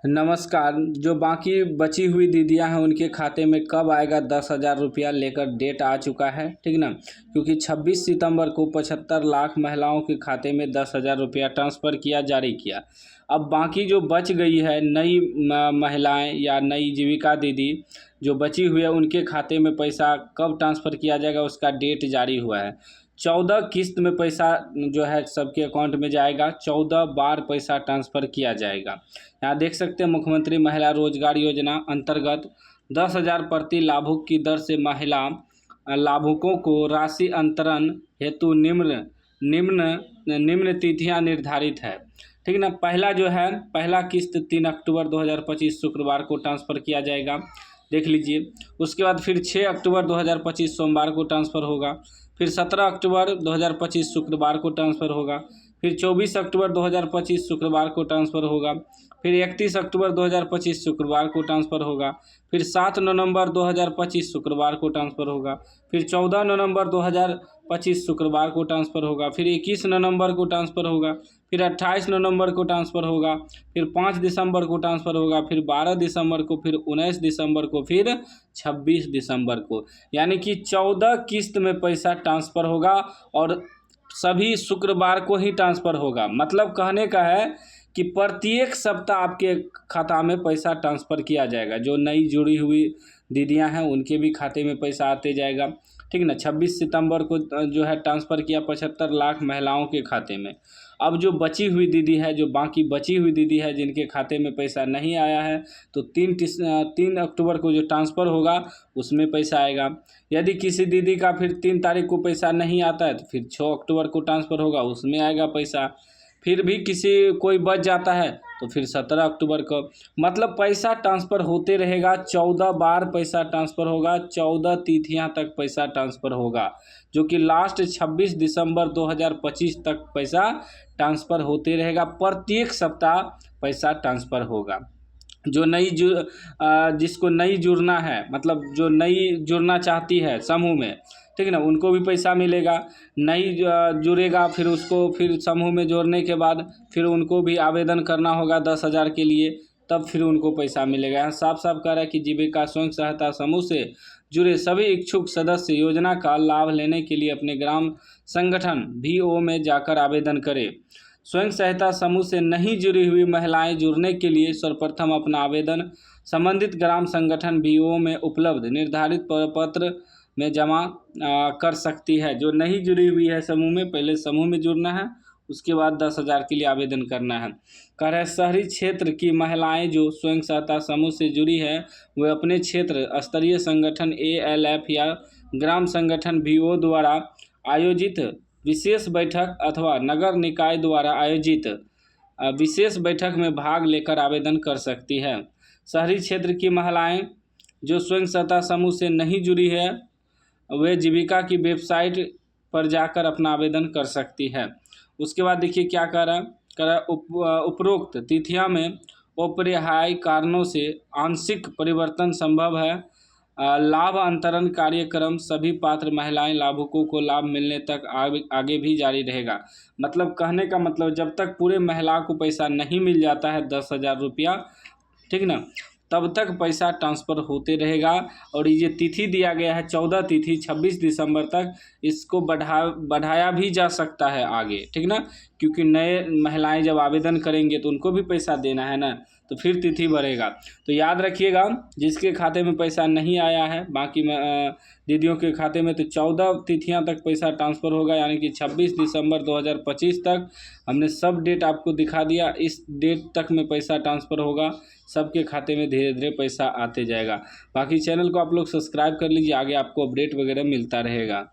नमस्कार। जो बाकी बची हुई दीदियां हैं उनके खाते में कब आएगा 10,000 रुपया लेकर डेट आ चुका है, ठीक ना। क्योंकि 26 सितंबर को 75 लाख महिलाओं के खाते में 10,000 रुपया ट्रांसफ़र किया जारी किया। अब बाकी जो बच गई है नई महिलाएं या नई जीविका दीदी जो बची हुई है उनके खाते में पैसा कब ट्रांसफ़र किया जाएगा उसका डेट जारी हुआ है। 14 किस्त में पैसा जो है सबके अकाउंट में जाएगा। 14 बार पैसा ट्रांसफ़र किया जाएगा। यहाँ देख सकते हैं मुख्यमंत्री महिला रोजगार योजना अंतर्गत 10,000 प्रति लाभुक की दर से महिला लाभुकों को राशि अंतरण हेतु निम्न तिथियां निर्धारित है, ठीक ना। पहला किस्त 3 अक्टूबर 2025 शुक्रवार को ट्रांसफ़र किया जाएगा, देख लीजिए। उसके बाद फिर 6 अक्टूबर 2025 सोमवार को ट्रांसफ़र होगा। फिर 17 अक्टूबर 2025 शुक्रवार को ट्रांसफ़र होगा। फिर 24 अक्टूबर 2025 शुक्रवार को ट्रांसफ़र होगा। फिर 31 अक्टूबर 2025 शुक्रवार को ट्रांसफ़र होगा। फिर 7 नवंबर 2025 शुक्रवार को ट्रांसफ़र होगा। फिर 14 नवंबर 2025 शुक्रवार को ट्रांसफ़र होगा। फिर 21 नवंबर को ट्रांसफ़र होगा। फिर 28 नवंबर को ट्रांसफ़र होगा। फिर 5 दिसंबर को ट्रांसफ़र होगा। फिर 12 दिसंबर को, फिर 19 दिसंबर को, फिर 26 दिसंबर को। यानी कि 14 किस्त में पैसा ट्रांसफ़र होगा और सभी शुक्रवार को ही ट्रांसफ़र होगा। मतलब कहने का है कि प्रत्येक सप्ताह आपके खाता में पैसा ट्रांसफ़र किया जाएगा। जो नई जुड़ी हुई दीदियां हैं उनके भी खाते में पैसा आते जाएगा, ठीक ना। 26 सितंबर को जो है ट्रांसफ़र किया 75 लाख महिलाओं के खाते में। अब जो बची हुई दीदी है, जो बाकी बची हुई दीदी है जिनके खाते में पैसा नहीं आया है, तो 3 अक्टूबर को जो ट्रांसफ़र होगा उसमें पैसा आएगा। यदि किसी दीदी का फिर 3 तारीख को पैसा नहीं आता है तो फिर 6 अक्टूबर को ट्रांसफ़र होगा, उसमें आएगा पैसा। फिर भी कोई बच जाता है तो फिर 17 अक्टूबर को। मतलब पैसा ट्रांसफ़र होते रहेगा। 14 बार पैसा ट्रांसफ़र होगा। 14 तिथियां तक पैसा ट्रांसफ़र होगा, जो कि लास्ट 26 दिसंबर 2025 तक पैसा ट्रांसफ़र होते रहेगा। प्रत्येक सप्ताह पैसा ट्रांसफ़र होगा। जो जिसको नई जुड़ना है, मतलब जो नई जुड़ना चाहती है समूह में, ठीक ना, उनको भी पैसा मिलेगा। नई जुड़ेगा फिर उसको फिर समूह में जोड़ने के बाद फिर उनको भी आवेदन करना होगा 10,000 के लिए, तब फिर उनको पैसा मिलेगा। यहाँ साफ साफ कह रहा है कि जीविका स्वयं सहायता समूह से जुड़े सभी इच्छुक सदस्य योजना का लाभ लेने के लिए अपने ग्राम संगठन VO में जाकर आवेदन करें। स्वयं सहायता समूह से नहीं जुड़ी हुई महिलाएं जुड़ने के लिए सर्वप्रथम अपना आवेदन संबंधित ग्राम संगठन VO में उपलब्ध निर्धारित प्रपत्र में जमा कर सकती है। जो नहीं जुड़ी हुई है समूह में, पहले समूह में जुड़ना है, उसके बाद 10,000 के लिए आवेदन करना है। कह रहे शहरी क्षेत्र की महिलाएं जो स्वयं सहायता समूह से जुड़ी है वे अपने क्षेत्र स्तरीय संगठन ALF या ग्राम संगठन VO द्वारा आयोजित विशेष बैठक अथवा नगर निकाय द्वारा आयोजित विशेष बैठक में भाग लेकर आवेदन कर सकती है। शहरी क्षेत्र की महिलाएं जो स्वयं सहायता समूह से नहीं जुड़ी है वे जीविका की वेबसाइट पर जाकर अपना आवेदन कर सकती है। उसके बाद देखिए क्या कर रहा है उपरोक्त तिथियां में अपरिहार्य कारणों से आंशिक परिवर्तन संभव है। लाभ अंतरण कार्यक्रम सभी पात्र महिलाएं लाभुकों को लाभ मिलने तक आगे भी जारी रहेगा। मतलब कहने का मतलब जब तक पूरे महिला को पैसा नहीं मिल जाता है 10,000 रुपया, ठीक ना, तब तक पैसा ट्रांसफ़र होते रहेगा। और ये तिथि दिया गया है 14 तिथि 26 दिसंबर तक, इसको बढ़ाया भी जा सकता है आगे, ठीक ना। क्योंकि नए महिलाएं जब आवेदन करेंगे तो उनको भी पैसा देना है ना, तो फिर तिथि बढ़ेगा। तो याद रखिएगा, जिसके खाते में पैसा नहीं आया है बाकी दीदियों के खाते में, तो 14 तिथियां तक पैसा ट्रांसफ़र होगा। यानी कि 26 दिसंबर 2025 तक हमने सब डेट आपको दिखा दिया। इस डेट तक में पैसा ट्रांसफ़र होगा, सबके खाते में धीरे धीरे पैसा आते जाएगा। बाकी चैनल को आप लोग सब्सक्राइब कर लीजिए, आगे आपको अपडेट वगैरह मिलता रहेगा।